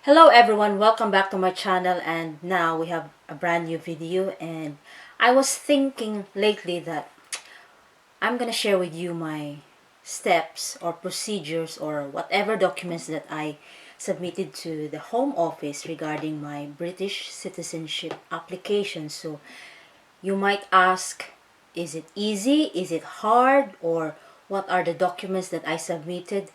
Hello everyone, welcome back to my channel, and now we have a brand new video. And I was thinking lately that I'm gonna share with you my steps or procedures or whatever documents that I submitted to the Home Office regarding my British citizenship application. So you might ask, is it easy? Is it hard? Or what are the documents that I submitted?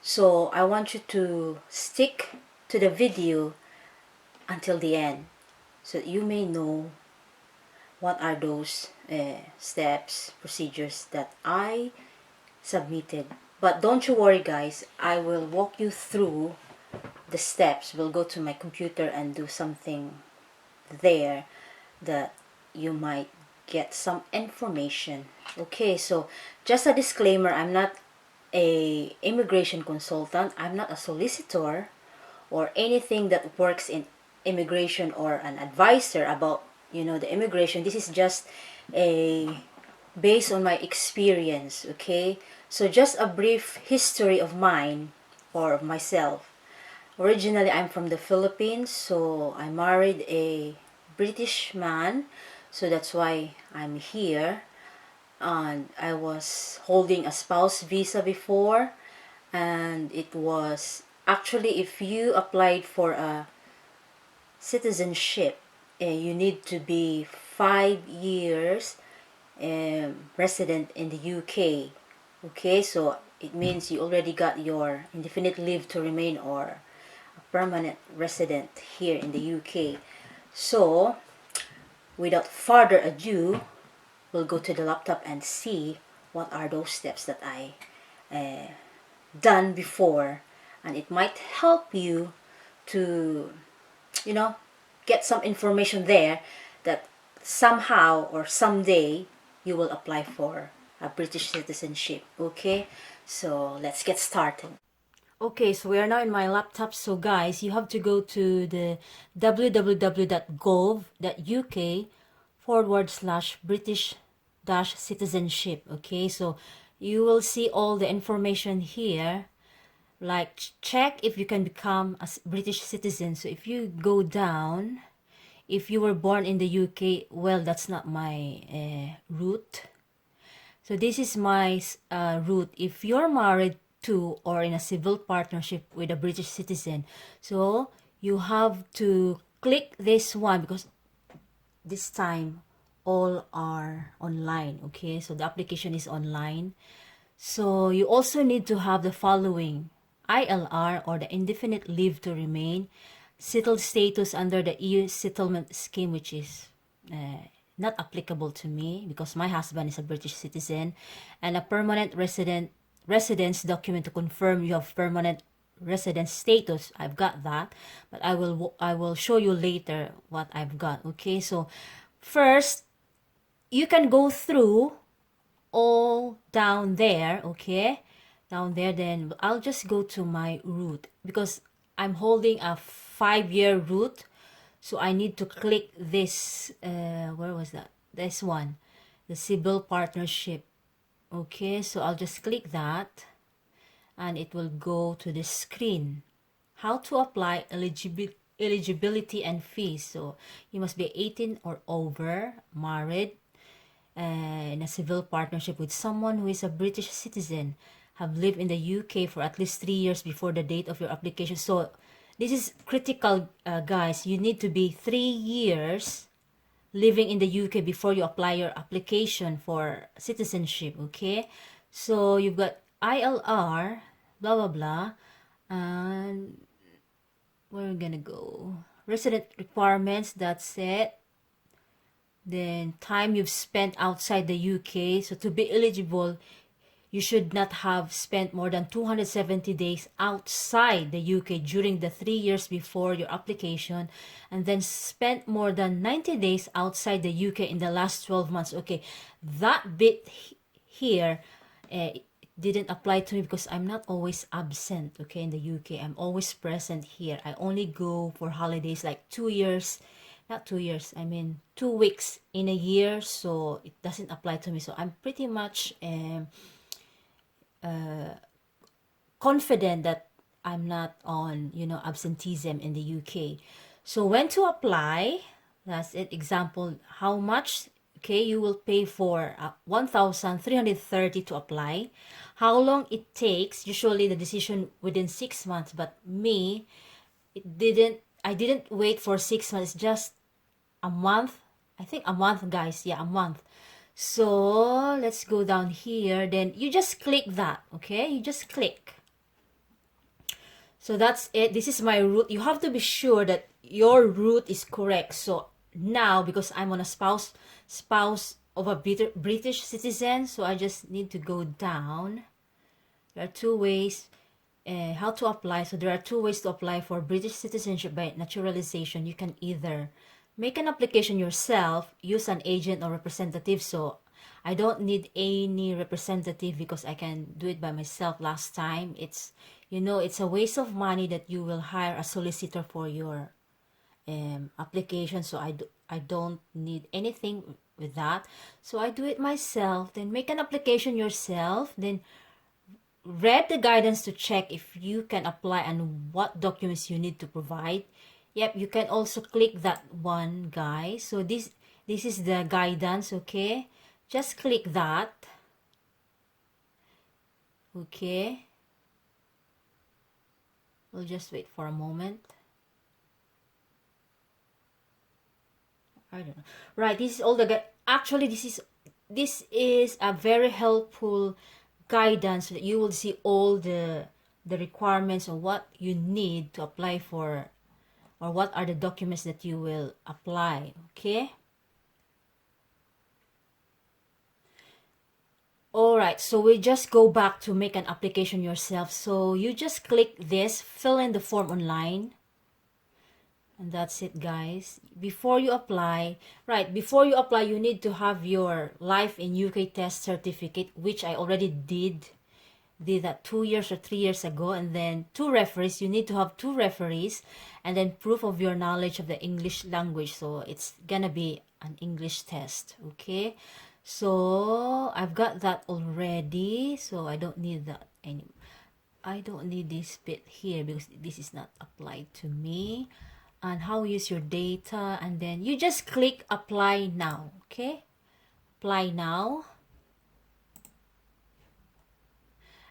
So I want you to stick to the video until the end so you may know what are those steps, procedures that I submitted. But don't you worry guys, I will walk you through the steps. We'll go to my computer and do something there that you might get some information. Okay, so just a disclaimer, I'm not a immigration consultant, I'm not a solicitor or anything that works in immigration or an advisor about the immigration. This is just a based on my experience. Okay, so just a brief history of mine or of myself. Originally I'm from the Philippines, so I married a British man, so that's why I'm here. And I was holding a spouse visa before, and it was actually, if you applied for a citizenship, you need to be 5 years resident in the UK. Okay, so it means you already got your indefinite leave to remain or a permanent resident here in the UK. So without further ado, we'll go to the laptop and see what are those steps that I done before, and it might help you to get some information there that somehow or someday you will apply for a British citizenship. Okay, so let's get started. Okay, so we are now in my laptop. So guys, you have to go to the www.gov.uk/British-citizenship. Okay, so you will see all the information here, like check if you can become a British citizen. So if you go down, if you were born in the UK, well, that's not my route. So this is my route. If you're married to or in a civil partnership with a British citizen, so you have to click this one because this time all are online. Okay, so the application is online. So you also need to have the following: ILR or the indefinite leave to remain, settled status under the EU settlement scheme, which is not applicable to me because my husband is a British citizen, and a permanent residence document to confirm you have permanent residence status. I've got that, but I will show you later what I've got. Okay, so first you can go through all down there. Okay, down there, then I'll just go to my route because I'm holding a 5-year route, so I need to click this where was that, this one, the civil partnership. Okay, so I'll just click that and it will go to the screen. How to apply eligibility and fees. So you must be 18 or over, married, in a civil partnership with someone who is a British citizen, have lived in the UK for at least 3 years before the date of your application. So this is critical, guys. You need to be 3 years living in the UK before you apply your application for citizenship. Okay, so you've got ILR, blah blah blah, and where are we gonna go? Resident requirements, that's it. Then time you've spent outside the UK. So to be eligible, you should not have spent more than 270 days outside the UK during the 3 years before your application, and then spent more than 90 days outside the UK in the last 12 months. Okay, that bit here didn't apply to me because I'm not always absent. Okay, in the UK, I'm always present here. I only go for holidays like 2 years, not 2 years, I mean 2 weeks in a year, so it doesn't apply to me. So I'm pretty much confident that I'm not on, you know, absenteeism in the UK. So when to apply, that's it. Example, how much, okay, you will pay for 1,330 to apply. How long it takes, usually the decision within 6 months, but me, I didn't wait for 6 months, just a month. I think a month, guys. Yeah, a month. So let's go down here. Then you just click that, okay? You just click. So that's it. This is my route. You have to be sure that your route is correct. So now, because I'm on a spouse of a British citizen, so I just need to go down. There are two ways how to apply. So there are two ways to apply for British citizenship by naturalization. You can either make an application yourself, use an agent or representative. So I don't need any representative because I can do it by myself. Last time, it's, you know, it's a waste of money that you will hire a solicitor for your application. So I don't need anything with that. So I do it myself. Then make an application yourself. Then read the guidance to check if you can apply and what documents you need to provide. Yep, you can also click that one, guys. So this is the guidance, okay? Just click that. Okay. We'll just wait for a moment. I don't know. Right, this is all the actually this is a very helpful guidance that you will see all the requirements of what you need to apply for, or what are the documents that you will apply, okay? Alright, so we just go back to make an application yourself. So you just click this, fill in the form online. And that's it, guys. Before you apply, before you apply, you need to have your Life in UK test certificate, which I already did that 2 years or 3 years ago. And then 2 referees, you need to have 2 referees, and then proof of your knowledge of the English language. So it's gonna be an English test, okay? So I've got that already, so I don't need that anymore. I don't need this bit here because this is not applied to me. And how you use your data, and then you just click apply now, okay? Apply now.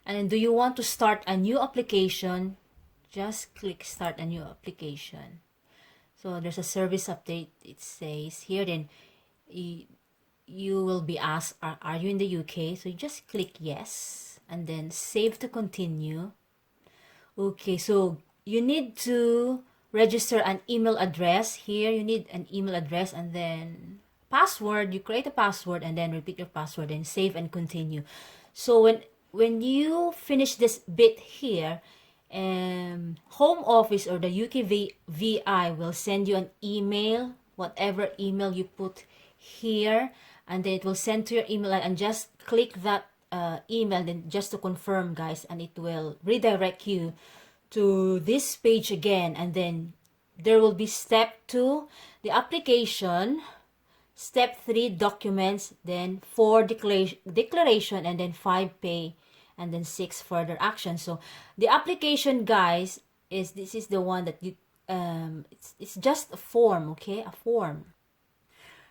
And then do you want to start a new application? Just click start a new application. So there's a service update, it says here. Then you will be asked, are you in the UK? So you just click yes, and then save to continue. Okay, so you need to register an email address. Here you need an email address, and then password. You create a password and then repeat your password and save and continue. So when you finish this bit here, Home Office or the UKVI will send you an email, whatever email you put here, and then it will send to your email, and just click that email then just to confirm, guys, and it will redirect you to this page again. And then there will be step 2, the application, step 3, documents, then 4, declaration, and then 5, pay, and then 6, further action. So the application, guys, this is the one that you it's just a form, okay? A form.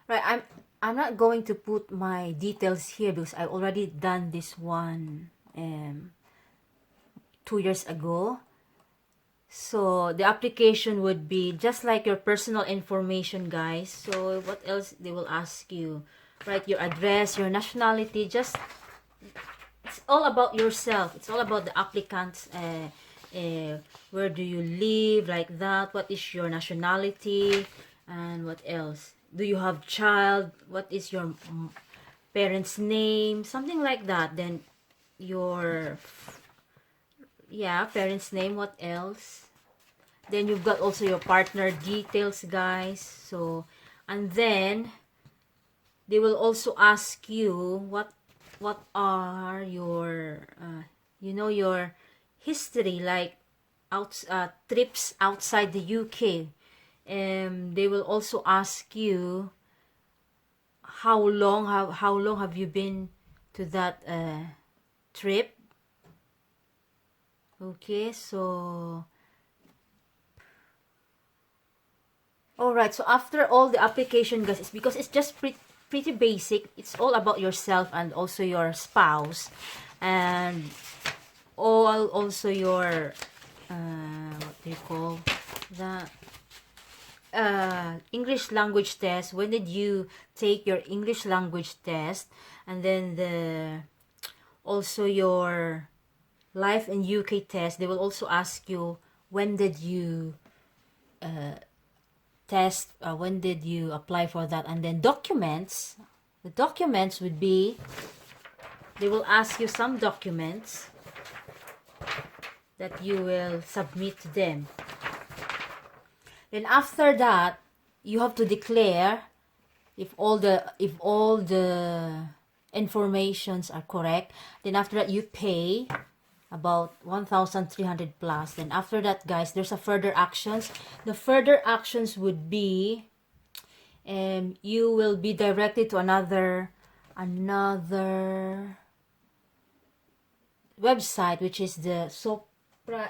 Right, I'm not going to put my details here because I already done this one 2 years ago. So the application would be just like your personal information, guys. So what else they will ask you? Right, your address, your nationality, just it's all about yourself. It's all about the applicants. Where do you live, like that? What is your nationality? And what else? Do you have child? What is your parents' name? Something like that. Then your parents' name. What else? Then you've got also your partner details, guys. So, and then they will also ask you what are your your history, like trips outside the UK. They will also ask you how long have you been to that trip. Okay, so alright, so after all the application, guys, it's because it's just pretty basic. It's all about yourself and also your spouse, and all also your what do you call that, English language test. When did you take your English language test? And then the also your life in UK test. They will also ask you when did you test, when did you apply for that. And then documents, the documents would be, they will ask you some documents that you will submit to them. Then after that, you have to declare if all the informations are correct. Then after that, you pay about 1,300 plus. Then after that, guys, there's a further actions. The further actions would be, you will be directed to another website, which is the Sopra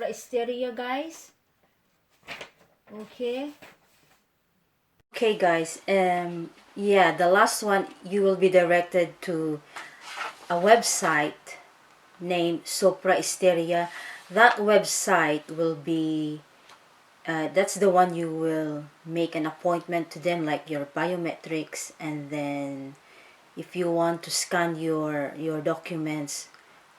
Hysteria, guys. Okay, guys, yeah, the last one, you will be directed to a website named Sopra Hysteria. That website will be, that's the one you will make an appointment to them, like your biometrics, and then if you want to scan your documents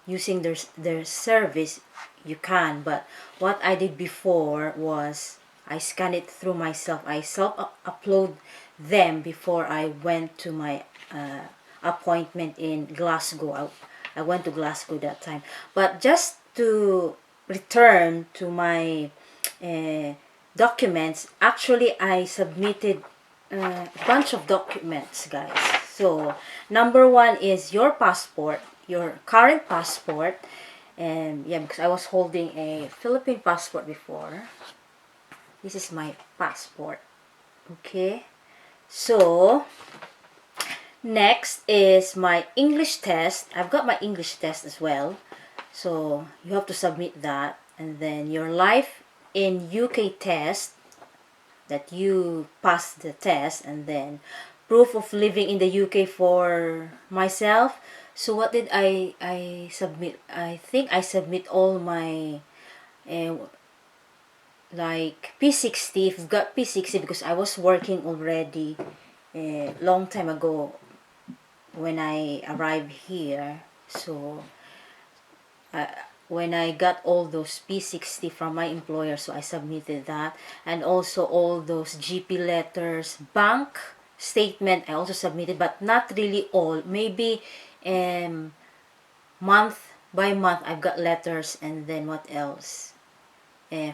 using their service, you can. But what I did before was I scanned it through myself. I self-upload them before I went to my appointment in Glasgow. I went to Glasgow that time. But just to return to my documents, actually I submitted a bunch of documents, guys. So number one is your passport, your current passport. And yeah, because I was holding a Philippine passport before. This is my passport. Okay, so next is my English test. I've got my English test as well, so you have to submit that. And then your life in UK test, that you passed the test. And then proof of living in the UK for myself. So what did I submit? I think I submit all my like P60. If you've got P60, because I was working already a long time ago when I arrived here. So when I got all those P60 from my employer, so I submitted that. And also all those GP letters, bank statement, I also submitted, but not really all. Maybe month by month I've got letters. And then what else?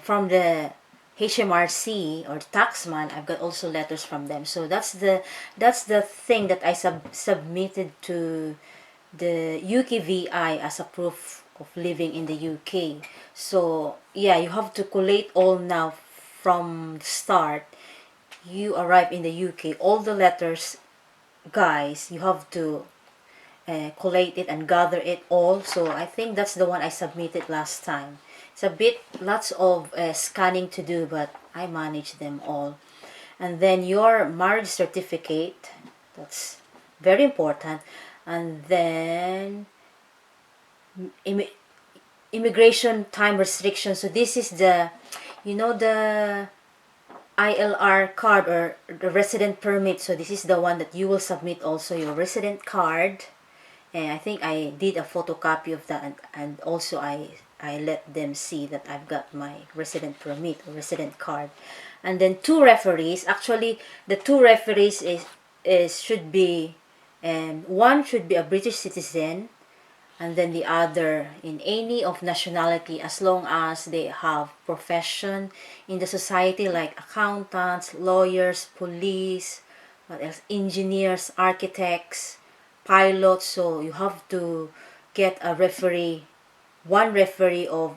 From the HMRC or taxman, I've got also letters from them. So that's the thing that I submitted to the UKVI as a proof of living in the UK. So yeah, you have to collate all now from the start. You arrive in the UK, all the letters, guys, you have to collate it and gather it all. So I think that's the one I submitted last time. It's a bit, lots of scanning to do, but I managed them all. And then your marriage certificate, that's very important. And then immigration time restriction. So this is the, you know, the ILR card or the resident permit. So this is the one that you will submit also, your resident card. And I think I did a photocopy of that, and also I let them see that I've got my resident permit or resident card. And then 2 referees. Actually, the 2 referees should be, one should be a British citizen, and then the other in any of nationality, as long as they have profession in the society, like accountants, lawyers, police, what else, engineers, architects, pilots. So you have to get a referee, one referee of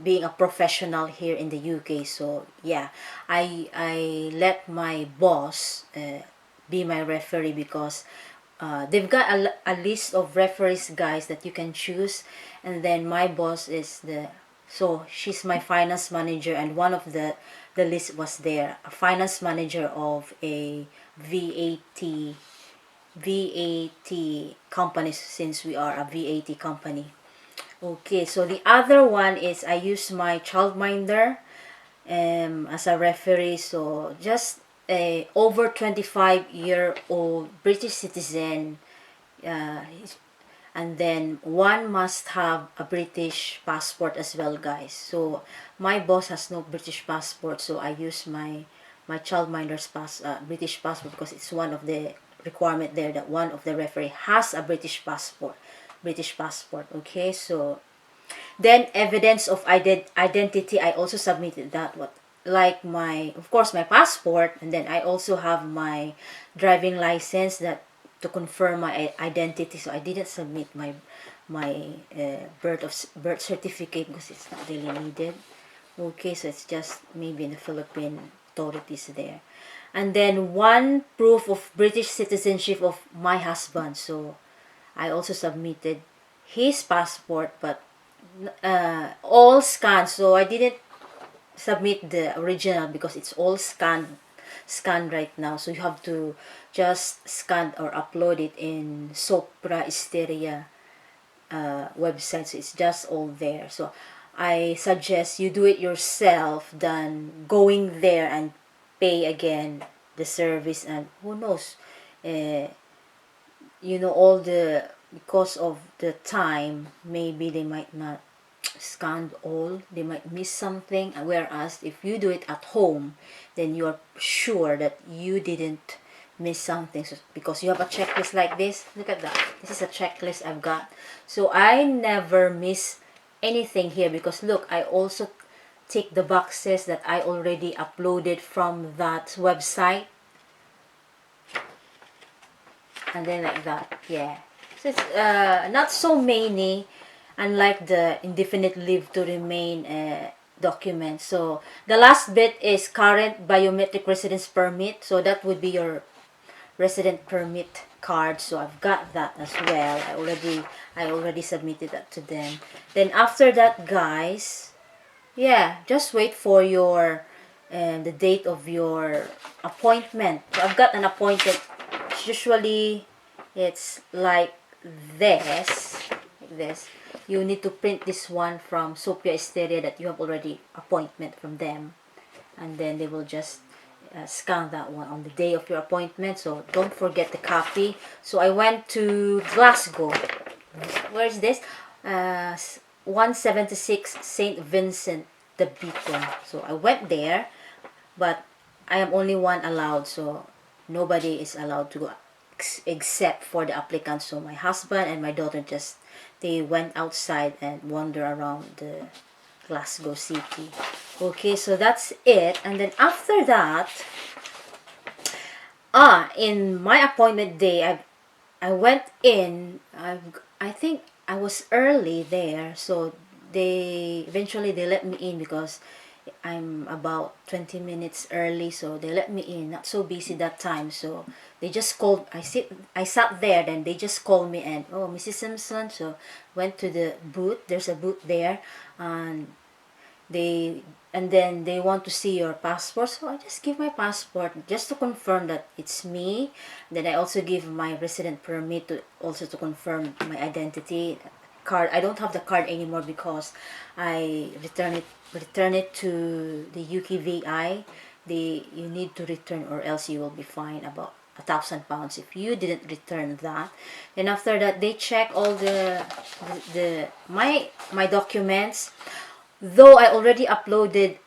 being a professional here in the UK. So yeah, I let my boss be my referee, because they've got a list of referees, guys, that you can choose. And then my boss is so she's my finance manager, and one of the list was there, a finance manager of a VAT company, since we are a VAT company. Okay, so the other one is I use my childminder as a referee. So just a over 25-year-old British citizen, uh, and then one must have a British passport as well, guys. So my boss has no British passport, so I use my childminder's British passport, because it's one of the requirement there that one of the referee has a British passport. Okay, so then evidence of identity, I also submitted that, what like my, of course, my passport, and then I also have my driving license, that to confirm my identity. So I didn't submit my birth certificate, because it's not really needed. Okay, so it's just maybe in the Philippine authorities there. And then one proof of British citizenship of my husband. So I also submitted his passport, but all scanned. So I didn't submit the original, because it's all scanned right now. So you have to just scan or upload it in Sopra Steria website. So it's just all there. So I suggest you do it yourself than going there and pay again the service, and who knows, all the, because of the time, maybe they might not scan all, they might miss something. Whereas if you do it at home, then you are sure that you didn't miss something. So, because you have a checklist like this, look at that, this is a checklist I've got. So I never miss anything here, because look, I also tick the boxes that I already uploaded from that website, and then like that. Yeah, so it's not so many, unlike the indefinite leave to remain document. So the last bit is current biometric residence permit. So that would be your resident permit card. So I've got that as well. I already submitted that to them. Then after that, guys, yeah, just wait for your the date of your appointment. So I've got an appointment. Usually it's like this. You need to print this one from Sophia Esteria, that you have already appointment from them, and then they will just scan that one on the day of your appointment. So don't forget the copy. So I went to Glasgow. Where is this? 176 St. Vincent the Beacon. So I went there, but I am only one allowed, so nobody is allowed to go except for the applicant. So my husband and my daughter, just they went outside and wander around the Glasgow city. Okay, so that's it. And then after that, in my appointment day, I went in. I think I was early there, so eventually they let me in, because I'm about 20 minutes early, so they let me in. Not so busy that time, so they just called. I sat there, then they just called me, and oh, Mrs. Simpson. So went to the booth. There's a booth there, and then they want to see your passport. So I just give my passport just to confirm that it's me. Then I also give my resident permit to confirm my identity card. I don't have the card anymore, because I return it to the UKVI. You need to return, or else you will be fined about £1,000 if you didn't return that. Then after that, they check all my documents. Though I already uploaded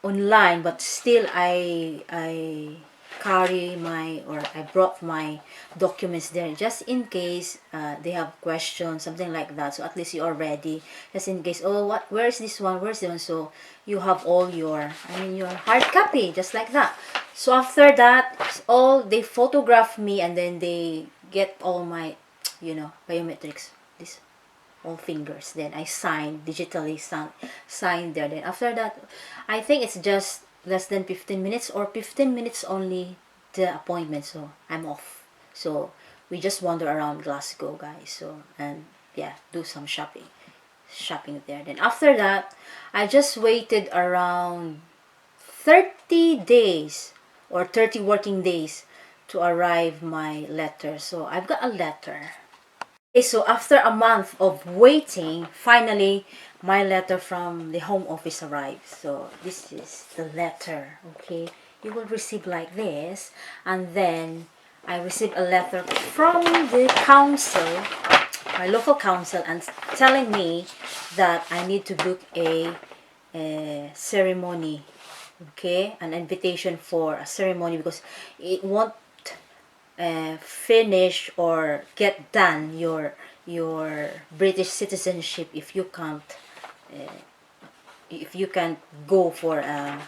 online, but still I brought my documents there, just in case they have questions, something like that. So at least you are ready, just in case, oh, where's this one, so you have all your hard copy, just like that. So after that, they photograph me, and then they get all my biometrics, this all fingers. Then I digitally sign there. Then after that, I think it's just less than 15 minutes, or 15 minutes only, the appointment. So I'm off. So we just wander around Glasgow, guys. So, and yeah, do some shopping there. Then after that, I just waited around 30 days or 30 working days to arrive my letter. So I've got a letter. Okay, so after a month of waiting, finally my letter from the home office arrived. So this is the letter. Okay, you will receive like this, and then I received a letter from the council, my local council, and telling me that I need to book a ceremony. Okay, an invitation for a ceremony, because it won't finish or get done your British citizenship if you can't go for a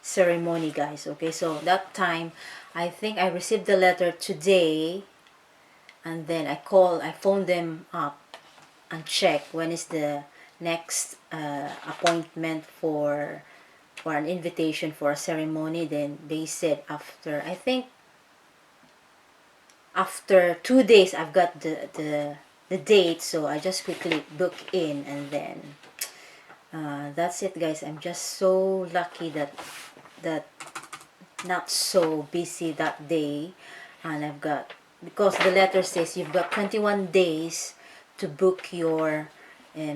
ceremony, guys. Okay, so that time I think I received the letter today, and then I phoned them up and check when is the next appointment for an invitation for a ceremony. Then they said after, I think after 2 days I've got the date. So I just quickly book in, and then that's it, guys. I'm just so lucky that not so busy that day, and I've got, because the letter says you've got 21 days to book your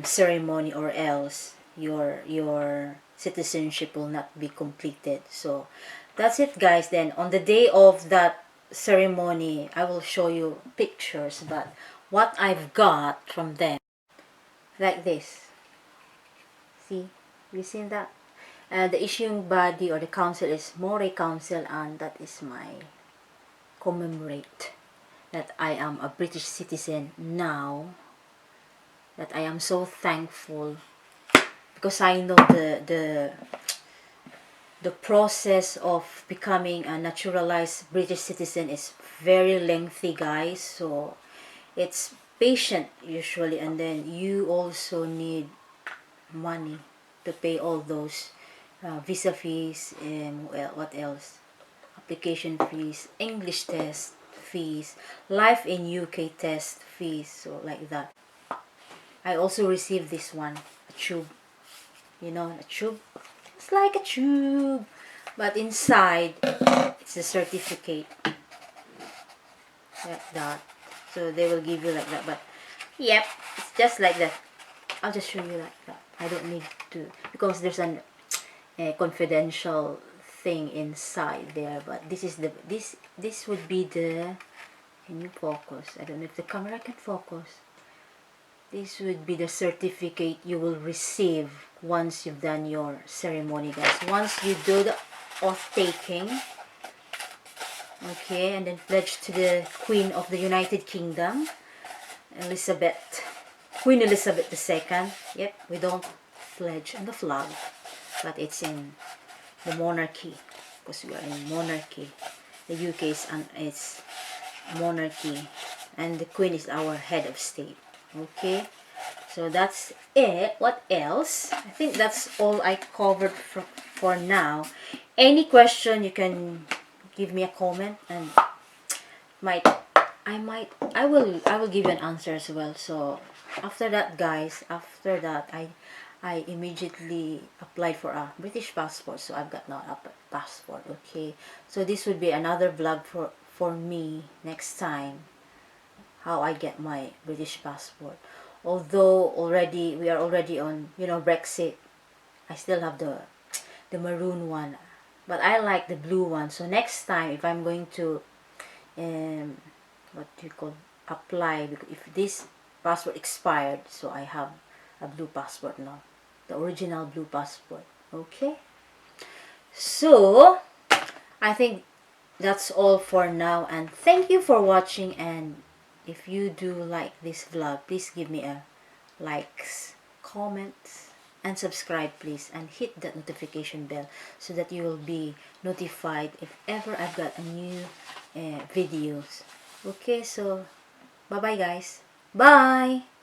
ceremony, or else your citizenship will not be completed. So that's it, guys. Then on the day of that ceremony, I will show you pictures, but what I've got from them, like this. See, you seen that? The issuing body or the council is Moray Council, and that is my commemorate that I am a British citizen now, that I am so thankful, because I know the process of becoming a naturalized British citizen is very lengthy, guys. So it's patient usually, and then you also need money to pay all those visa fees, and what else, application fees, English test fees, life in UK test fees. So like that. I also received this one, a tube. You know, a tube. It's like a tube, but inside it's a certificate, like that. So they will give you like that, but yep, it's just like that. I'll just show you like that. I don't need to, because there's a confidential thing inside there. But this is this would be the, can you focus? I don't know if the camera can focus. This would be the certificate you will receive once you've done your ceremony, guys. Once you do the oath taking, okay, and then pledge to the Queen of the United Kingdom, Queen Elizabeth II. Yep, we don't pledge on the flag, but it's in the monarchy, because we are in monarchy. The UK is it's monarchy, and the Queen is our head of state. Okay, so that's it. What else? I think that's all I covered for now. Any question, you can give me a comment, and I will give you an answer as well. So after that, guys, after that I immediately applied for a British passport. So I've got now a passport. Okay, so this would be another vlog for me next time, how I get my British passport. Although we are already on, Brexit, I still have the maroon one, but I like the blue one. So next time, if I'm going to what do you call, apply, because if this passport expired, so I have a blue passport now, the original blue passport. Okay, so I think that's all for now, and thank you for watching. And if you do like this vlog, please give me a likes, comments, and subscribe, please, and hit that notification bell so that you will be notified if ever I've got a new videos. Okay, so bye bye, guys. Bye.